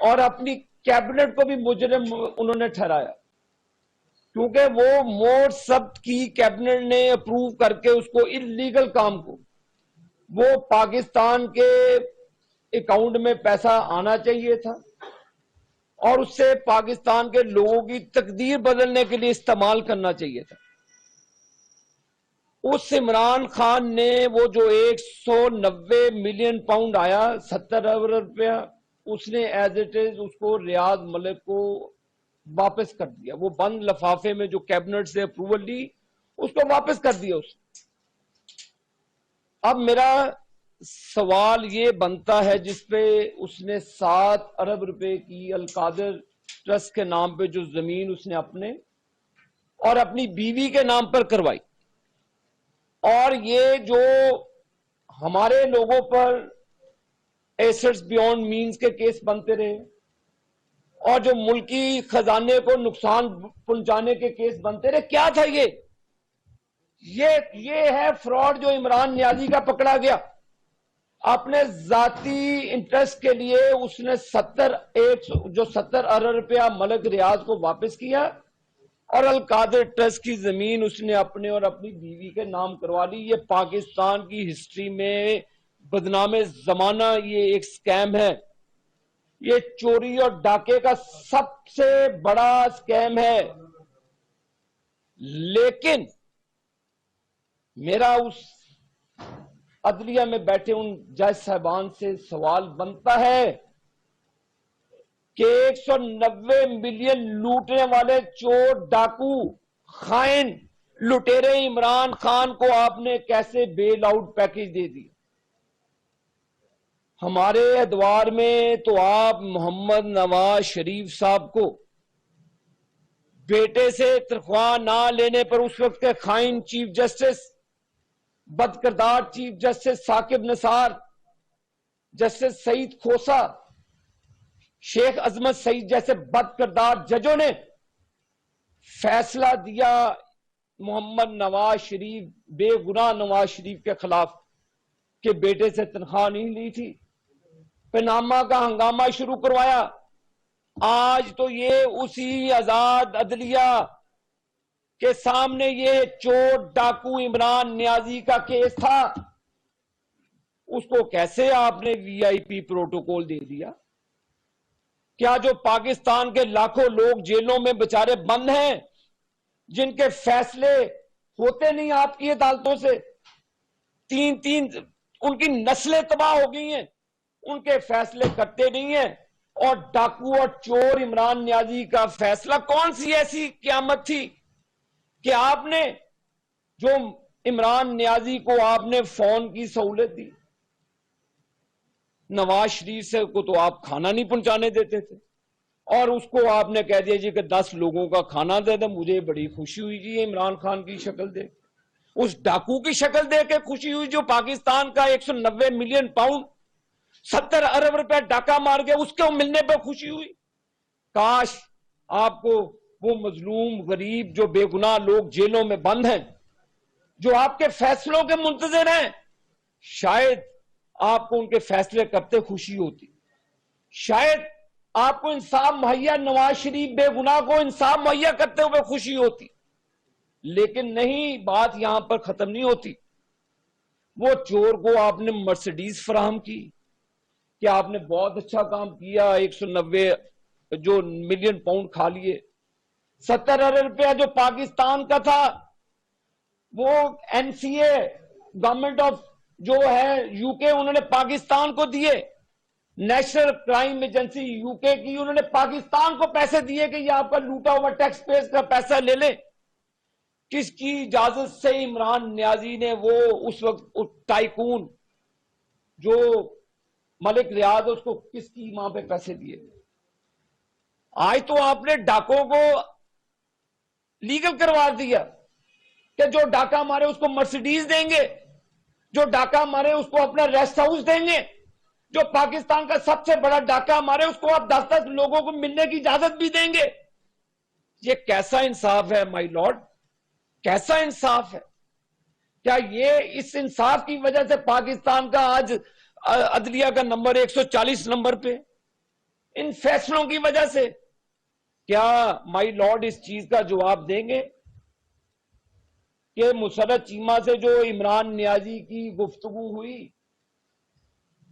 اور اپنی کیبنٹ کو بھی مجرم انہوں نے ٹھہرایا، کیونکہ وہ موڈ ضبط کی کیبنٹ نے اپروو کر کے اس کو انلیگل کام کو، وہ پاکستان کے اکاؤنٹ میں پیسہ آنا چاہیے تھا اور اس سے پاکستان کے لوگوں کی تقدیر بدلنے کے لیے استعمال کرنا چاہیے تھا۔ اس عمران خان نے وہ جو 190 ملین پاؤنڈ آیا، 70 ارب روپیہ، اس نے ایز اٹ از اس کو ریاض ملک کو واپس کر دیا، وہ بند لفافے میں جو کیبنٹ سے اپروول لی اس کو واپس کر دیا اس۔ اب میرا سوال یہ بنتا ہے، جس پہ اس نے 7 ارب روپے کی القادر ٹرسٹ کے نام پہ جو زمین اس نے اپنے اور اپنی بیوی کے نام پر کروائی، اور یہ جو ہمارے لوگوں پر ایسٹس بیونڈ مینز کے کیس بنتے رہے اور جو ملکی خزانے کو نقصان پہنچانے کے کیس بنتے رہے، کیا تھا یہ ہے فراڈ جو عمران نیازی کا پکڑا گیا۔ اپنے ذاتی انٹرسٹ کے لیے اس نے 70 ارب روپیہ ملک ریاض کو واپس کیا، اور القادر ٹرسٹ کی زمین اس نے اپنے اور اپنی بیوی کے نام کروا لی۔ یہ پاکستان کی ہسٹری میں بدنام زمانہ یہ ایک سکیم ہے، یہ چوری اور ڈاکے کا سب سے بڑا سکیم ہے۔ لیکن میرا اس عدلیہ میں بیٹھے ان جج صاحبان سے سوال بنتا ہے کہ 190 ملین لوٹنے والے چور، ڈاکو، خائن، لٹیرے عمران خان کو آپ نے کیسے بیل آؤٹ پیکج دے دیا؟ ہمارے ادوار میں تو آپ محمد نواز شریف صاحب کو بیٹے سے تنخواہ نہ لینے پر اس وقت کے خائن چیف جسٹس، بد کردار chief justice Saqib Nisar, justice سعید کھوسہ، شیخ عظمت سعید جیسے بد کردار ججوں نے فیصلہ دیا محمد نواز شریف، بے گناہ نواز شریف کے خلاف، کہ بیٹے سے تنخواہ نہیں لی تھی، پاناما کا ہنگامہ شروع کروایا۔ آج تو یہ اسی آزاد عدلیہ کے سامنے یہ چور ڈاکو عمران نیازی کا کیس تھا، اس کو کیسے آپ نے وی آئی پی پروٹوکول دے دیا؟ کیا جو پاکستان کے لاکھوں لوگ جیلوں میں بیچارے بند ہیں، جن کے فیصلے ہوتے نہیں آپ کی عدالتوں سے، تین ان کی نسلیں تباہ ہو گئی ہیں، ان کے فیصلے کرتے نہیں ہیں، اور ڈاکو اور چور عمران نیازی کا فیصلہ کون سی ایسی قیامت تھی کہ آپ نے جو عمران نیازی کو آپ نے فون کی سہولت دی؟ نواز شریف سے کو تو آپ کھانا نہیں پہنچانے دیتے تھے، اور اس کو آپ نے کہہ دیا جی کہ 10 لوگوں کا کھانا دے دیں۔ مجھے بڑی خوشی ہوئی جی عمران خان کی شکل دیکھ، اس ڈاکو کی شکل دیکھ کے خوشی ہوئی جو پاکستان کا 190 ملین پاؤنڈ 70 ارب روپے ڈاکہ مار گیا، اس کو ملنے پہ خوشی ہوئی۔ کاش آپ کو وہ مظلوم غریب جو بے گناہ لوگ جیلوں میں بند ہیں، جو آپ کے فیصلوں کے منتظر ہیں، شاید آپ کو ان کے فیصلے کرتے خوشی ہوتی، شاید آپ کو انصاف مہیا، نواز شریف بے گناہ کو انصاف مہیا کرتے ہوئے خوشی ہوتی، لیکن نہیں، بات یہاں پر ختم نہیں ہوتی۔ وہ چور کو آپ نے مرسیڈیز فراہم کی کہ آپ نے بہت اچھا کام کیا، 190 جو ملین پاؤنڈ کھا لیے، 70 ارب روپیہ جو پاکستان کا تھا وہ N C A government of جو ہے یو کے، انہوں نے پاکستان کو دیے، نیشنل کرائم ایجنسی یو کے کی، انہوں نے پاکستان کو پیسے دیے کہ یہ آپ کا لوٹا ہوا ٹیکس پیئرز کا پیسہ لے لیں۔ کس کی اجازت سے عمران نیازی نے وہ اس وقت ٹائکون جو ملک ریاض اس کو کس کی ماں پہ پیسے دیے؟ آج تو آپ نے ڈاکوں کو لیگل کروا دیا کہ جو ڈاکہ مارے اس کو مرسیڈیز دیں گے، جو ڈاکہ مارے اس کو اپنا ریسٹ ہاؤس دیں گے، جو پاکستان کا سب سے بڑا ڈاکہ مارے اس کو آپ 10 لوگوں کو ملنے کی اجازت بھی دیں گے۔ یہ کیسا انصاف ہے مائی لارڈ؟ کیسا انصاف ہے؟ کیا یہ اس انصاف کی وجہ سے پاکستان کا آج عدلیہ کا نمبر 140 نمبر پہ؟ ان فیصلوں کی وجہ سے. کیا مائی لارڈ اس چیز کا جواب دیں گے کہ مسرت چیمہ سے جو عمران نیازی کی گفتگو ہوئی،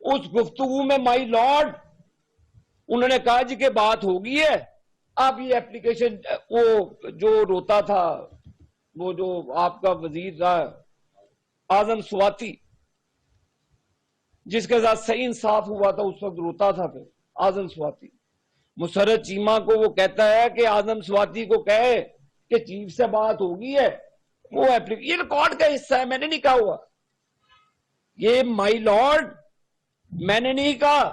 اس گفتگو میں مائی لارڈ انہوں نے کہا جی کہ بات ہوگی ہے، آپ یہ اپلیکیشن، وہ جو روتا تھا، وہ جو آپ کا وزیر تھا اعظم سواتی، جس کے ساتھ صحیح انصاف ہوا تھا، اس وقت روتا تھا. پھر اعظم سواتی مسرت چیمہ کو وہ کہتا ہے کہ اعظم سواتی کو کہے کہ چیف سے بات ہوگی ہے، وہ یہ ریکارڈ کا حصہ ہے، میں نے نہیں کہا ہوا. یہ مائی لارڈ میں نے نہیں کہا،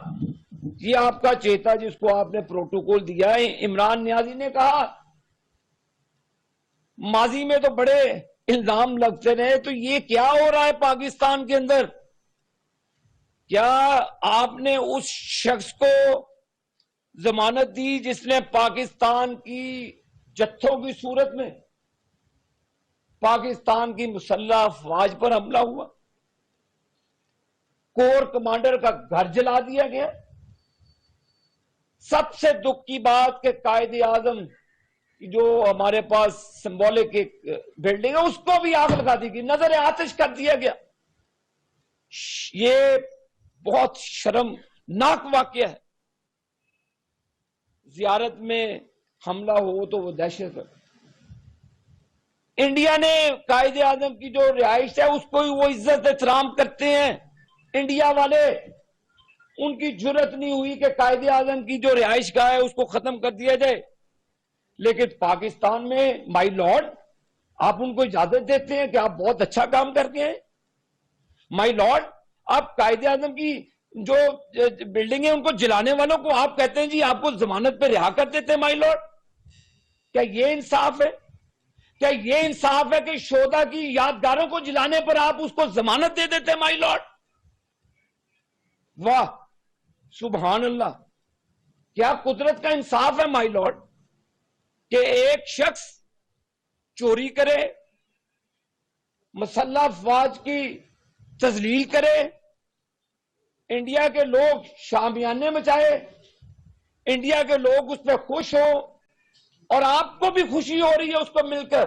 یہ آپ کا چیتا جس کو آپ نے پروٹوکول دیا ہے، عمران نیازی نے کہا. ماضی میں تو بڑے الزام لگتے رہے، تو یہ کیا ہو رہا ہے پاکستان کے اندر؟ کیا آپ نے اس شخص کو ضمانت دی جس نے پاکستان کی جتھوں کی صورت میں پاکستان کی مسلح افواج پر حملہ ہوا، کور کمانڈر کا گھر جلا دیا گیا؟ سب سے دکھ کی بات کہ قائد اعظم جو ہمارے پاس سمبولک ایک بلڈنگ ہے، اس کو بھی آگ لگا دی گئی، نظر آتش کر دیا گیا. یہ بہت شرمناک واقعہ ہے. زیارت میں حملہ ہو تو وہ دہشت ہے. انڈیا نے قائد اعظم کی جو رہائش ہے اس کو وہ عزت احترام کرتے ہیں. انڈیا والے، ان کی جرت نہیں ہوئی کہ قائد اعظم کی جو رہائش گاہ ہے اس کو ختم کر دیا جائے. لیکن پاکستان میں مائی لارڈ آپ ان کو اجازت دیتے ہیں کہ آپ بہت اچھا کام کرتے ہیں. مائی لارڈ آپ قائد اعظم کی جو بلڈنگ ہے ان کو جلانے والوں کو آپ کہتے ہیں جی آپ کو ضمانت پہ رہا کر دیتے ہیں. مائی لارڈ کیا یہ انصاف ہے؟ کیا یہ انصاف ہے کہ شہداء کی یادگاروں کو جلانے پر آپ اس کو ضمانت دے دیتے ہیں؟ مائی لارڈ واہ سبحان اللہ، کیا قدرت کا انصاف ہے مائی لارڈ کہ ایک شخص چوری کرے، مسلح افواج کی تذلیل کرے، انڈیا کے لوگ شامیانے مچائے، انڈیا کے لوگ اس پہ خوش ہو، اور آپ کو بھی خوشی ہو رہی ہے اس کو مل کر.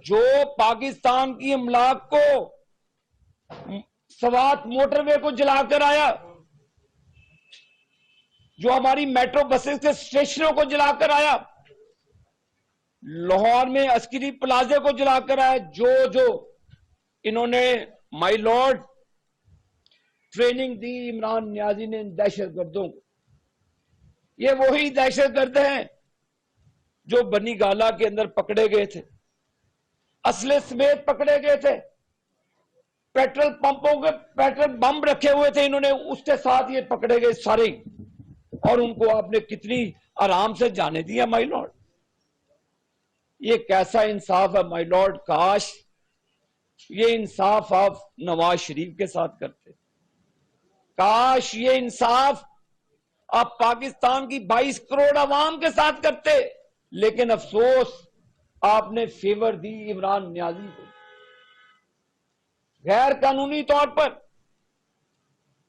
جو پاکستان کی املاک کو، سوات موٹر وے کو جلا کر آیا، جو ہماری میٹرو بسز کے اسٹیشنوں کو جلا کر آیا، لاہور میں عسکری پلازے کو جلا کر آیا، جو انہوں نے مائی لارڈ ٹریننگ دی عمران نیازی نے ان دہشت گردوں کو. یہ وہی دہشت گرد ہیں جو بنی گالا کے اندر پکڑے گئے تھے، اسلحے سمیت پکڑے گئے تھے، پیٹرول پمپوں کے پیٹرول بم رکھے ہوئے تھے، انہوں نے اس کے ساتھ یہ پکڑے گئے سارے، اور ان کو آپ نے کتنی آرام سے جانے دیا. مائی لارڈ یہ کیسا انصاف ہے مائی لارڈ؟ کاش یہ انصاف آپ نواز شریف کے ساتھ کرتے، کاش یہ انصاف آپ پاکستان کی 22 کروڑ عوام کے ساتھ کرتے. لیکن افسوس آپ نے فیور دی عمران نیازی کو. غیر قانونی طور پر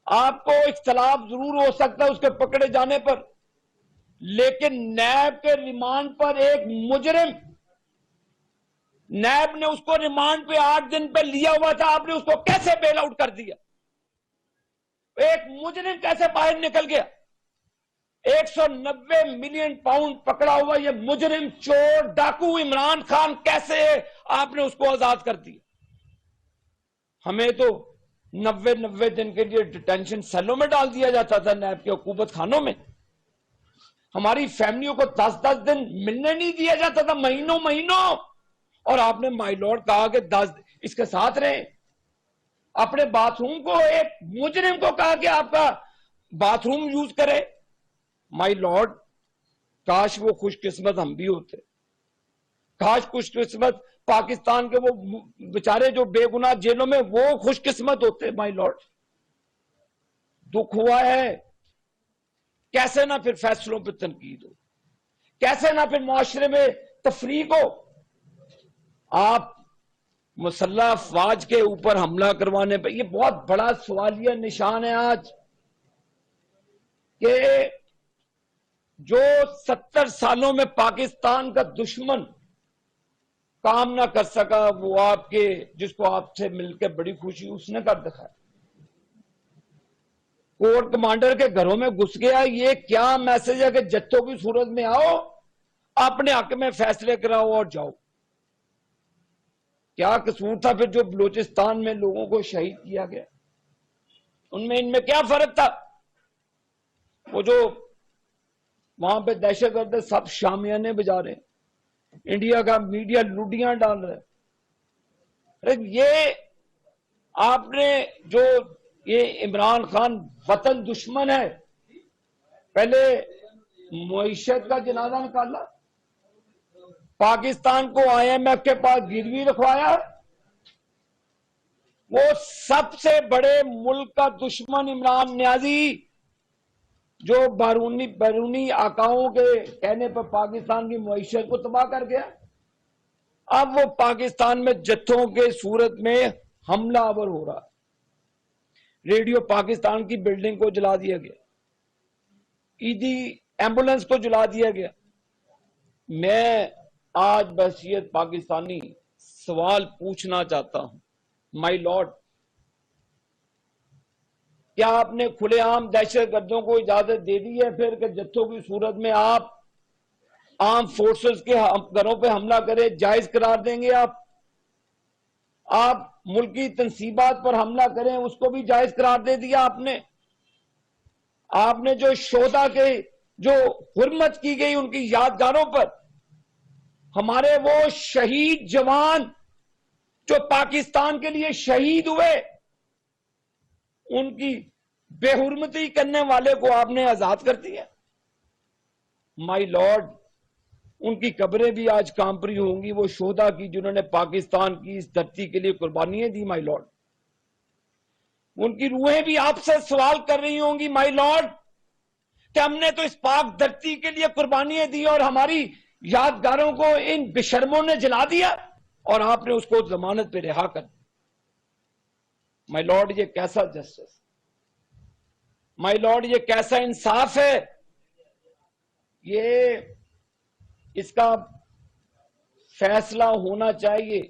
آپ کو اختلاف ضرور ہو سکتا ہے اس کے پکڑے جانے پر، لیکن نیب کے ریمانڈ پر ایک مجرم، نیب نے اس کو ریمانڈ پہ 8 دن پہ لیا ہوا تھا، آپ نے اس کو کیسے بیل آؤٹ کر دیا؟ ایک مجرم کیسے باہر نکل گیا؟ 190 ملین پاؤنڈ پکڑا ہوا یہ مجرم چور ڈاکو عمران خان، کیسے آپ نے اس کو آزاد کر دیا؟ ہمیں تو 90 دن کے لیے ڈیٹینشن سیلوں میں ڈال دیا جاتا تھا نیب کے حکومت خانوں میں. ہماری فیملیوں کو 10 دن ملنے نہیں دیا جاتا تھا، مہینوں. اور آپ نے مائی لارڈ کہا کہ 10 اس کے ساتھ رہیں. اپنے باتھ روم کو ایک مجرم کو کہا کہ آپ کا باتھ روم یوز کرے. مائی لارڈ کاش وہ خوش قسمت ہم بھی ہوتے، کاش خوش قسمت پاکستان کے وہ بیچارے جو بے گناہ جیلوں میں وہ خوش قسمت ہوتے. مائی لارڈ دکھ ہوا ہے. کیسے نہ پھر فیصلوں پہ تنقید ہو، کیسے نہ پھر معاشرے میں تفریق ہو. آپ مسلح افواج کے اوپر حملہ کروانے پہ، یہ بہت بڑا سوالیہ نشان ہے آج کہ جو 70 سالوں میں پاکستان کا دشمن کام نہ کر سکا، وہ آپ کے، جس کو آپ سے مل کے بڑی خوشی، اس نے کر دکھایا. کور کمانڈر کے گھروں میں گھس گیا. یہ کیا میسج ہے کہ جتھوں کی صورت میں آؤ، اپنے حق میں فیصلے کراؤ اور جاؤ. کیا قصور تھا پھر جو بلوچستان میں لوگوں کو شہید کیا گیا؟ ان میں کیا فرق تھا؟ وہ جو وہاں پہ دہشت گرد سب شامیانے بجا رہے ہیں، انڈیا کا میڈیا لوڈیاں ڈال رہا ہے. یہ آپ نے جو یہ عمران خان وطن دشمن ہے، پہلے معیشت کا جنازہ نکالا، پاکستان کو آئی ایم ایف کے پاس گروی رکھوایا. وہ سب سے بڑے ملک کا دشمن عمران نیازی، جو بیرونی آقاؤں کے کہنے پر پاکستان کی معیشت کو تباہ کر گیا، اب وہ پاکستان میں جتھوں کے صورت میں حملہ آور ہو رہا. ریڈیو پاکستان کی بلڈنگ کو جلا دیا گیا، عیدی ایمبولنس کو جلا دیا گیا. میں آج بحیثیت پاکستانی سوال پوچھنا چاہتا ہوں، مائی لارڈ، کیا آپ نے کھلے عام دہشت گردوں کو اجازت دے دی ہے پھر کہ جتھوں کی صورت میں آپ آرم فورسز کے گھروں پہ حملہ کرے؟ جائز قرار دیں گے آپ ملکی تنصیبات پر حملہ کریں، اس کو بھی جائز قرار دے دیا آپ نے. آپ نے جو شہداء کے جو حرمت کی گئی ان کی یادگاروں پر، ہمارے وہ شہید جوان جو پاکستان کے لیے شہید ہوئے، ان کی بے حرمتی کرنے والے کو آپ نے آزاد کر دیا. مائی لارڈ، ان کی قبریں بھی آج کانپری ہوں گی، وہ شہداء کی جنہوں نے پاکستان کی اس دھرتی کے لیے قربانیاں دی. مائی لارڈ، ان کی روحیں بھی آپ سے سوال کر رہی ہوں گی مائی لارڈ کہ ہم نے تو اس پاک دھرتی کے لیے قربانیاں دی اور ہماری یادگاروں کو ان بشرموں نے جلا دیا اور آپ نے اس کو ضمانت پہ رہا کر دیا. مائی لارڈ، یہ کیسا جسٹس؟ مائی لارڈ، یہ کیسا انصاف ہے؟ یہ اس کا فیصلہ ہونا چاہیے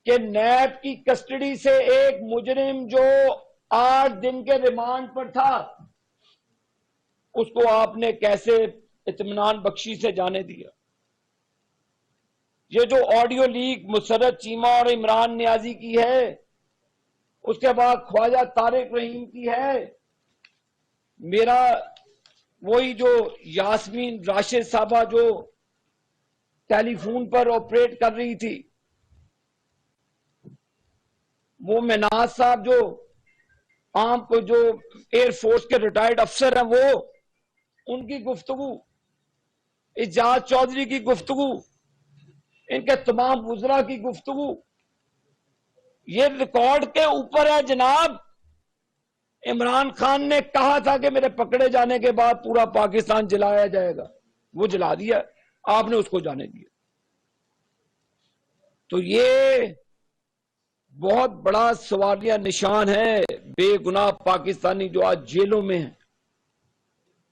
کہ نیب کی کسٹڈی سے ایک مجرم جو 8 دن کے ریمانڈ پر تھا، اس کو آپ نے کیسے اطمینان بخشی سے جانے دیا؟ یہ جو آڈیو لیک مسرت چیمہ اور عمران نیازی کی ہے، اس کے بعد خواجہ طارق رحیم کی ہے، میرا وہی جو یاسمین راشد صاحبہ جو ٹیلی فون پر آپریٹ کر رہی تھی، وہ مناز صاحب جو عام کو جو ایئر فورس کے ریٹائرڈ افسر ہیں، وہ ان کی گفتگو، اعجاز چودھری کی گفتگو، ان کے تمام وزراء کی گفتگو، یہ ریکارڈ کے اوپر ہے جناب. عمران خان نے کہا تھا کہ میرے پکڑے جانے کے بعد پورا پاکستان جلایا جائے گا، وہ جلا دیا، آپ نے اس کو جانے دیا. تو یہ بہت بڑا سوالیہ نشان ہے بے گناہ پاکستانی جو آج جیلوں میں ہیں.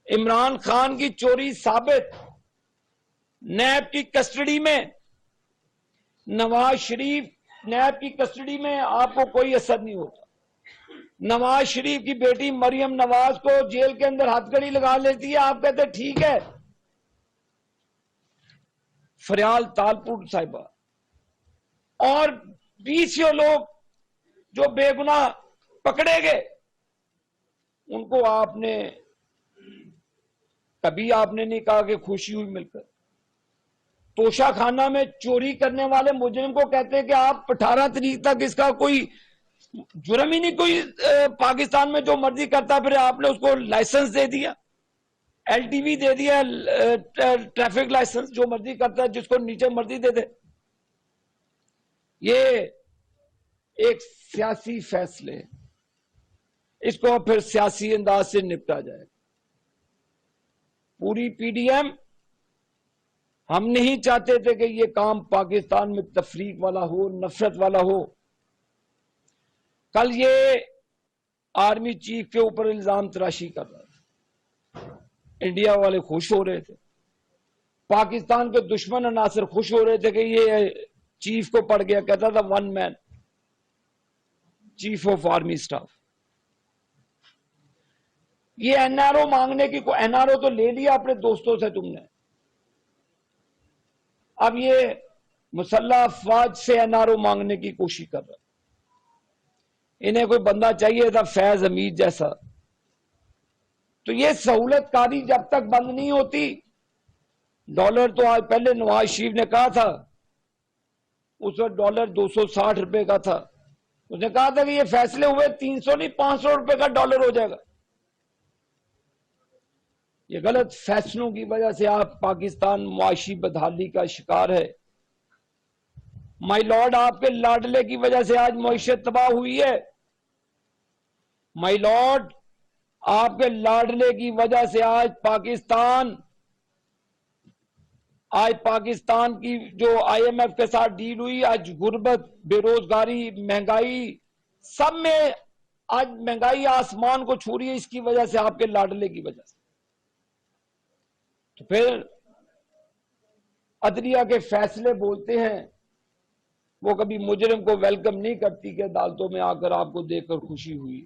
عمران خان کی چوری ثابت، نیب کی کسٹڈی میں، نواز شریف نیب کی کسٹڈی میں آپ کو کوئی اثر نہیں ہوتا. نواز شریف کی بیٹی مریم نواز کو جیل کے اندر ہتھ کڑی لگا لیتی ہے، آپ کہتے ٹھیک ہے. فریال تالپور صاحبہ اور 20 لوگ جو بے گناہ پکڑے گئے، ان کو آپ نے کبھی آپ نے نہیں کہا کہ خوشی ہوئی مل کر. توشہ خانہ میں چوری کرنے والے مجرم کو کہتے ہیں کہ آپ 18 تاریخ تک اس کا کوئی جرم ہی نہیں، کوئی پاکستان میں جو مرضی کرتا، پھر آپ نے اس کو لائسنس دے دیا، ایل ٹی وی دے دیا، ٹریفک لائسنس، جو مرضی کرتا ہے جس کو نیچے مرضی دے دے. یہ ایک سیاسی فیصلے، اس کو پھر سیاسی انداز سے نپٹا جائے. پوری پی ڈی ایم، ہم نہیں چاہتے تھے کہ یہ کام پاکستان میں تفریق والا ہو، نفرت والا ہو. کل یہ آرمی چیف کے اوپر الزام تراشی کر رہا ہے. انڈیا والے خوش ہو رہے تھے, پاکستان کے دشمن عناصر خوش ہو رہے تھے کہ یہ چیف کو پڑ گیا, کہتا تھا one man chief of army staff. یہ این آر او مانگنے کی, این آر او تو لے لیا اپنے دوستوں سے تم نے, اب یہ مسلح افواج سے این آر او مانگنے کی کوشش کر رہا. انہیں کوئی بندہ چاہیے تھا فیض حمید جیسا. تو یہ سہولت کاری جب تک بند نہیں ہوتی, ڈالر تو آج پہلے نواز شریف نے کہا تھا, اس وقت ڈالر 260 روپے کا تھا, اس نے کہا تھا کہ یہ فیصلے ہوئے 300 نہیں 500 روپے کا ڈالر ہو جائے گا. یہ غلط فیصلوں کی وجہ سے آپ پاکستان معاشی بدحالی کا شکار ہے. مائی لارڈ, آپ کے لاڈلے کی وجہ سے آج معیشت تباہ ہوئی ہے. مائی لارڈ, آپ کے لاڈلے کی وجہ سے آج پاکستان کی جو آئی ایم ایف کے ساتھ ڈیل ہوئی, آج غربت, بے روزگاری, مہنگائی, سب میں آج مہنگائی آسمان کو چھو رہی ہے. اس کی وجہ سے, آپ کے لاڈلے کی وجہ سے. تو پھر عدلیہ کے فیصلے بولتے ہیں, وہ کبھی مجرم کو ویلکم نہیں کرتی کہ عدالتوں میں آ کر آپ کو دیکھ کر خوشی ہوئی.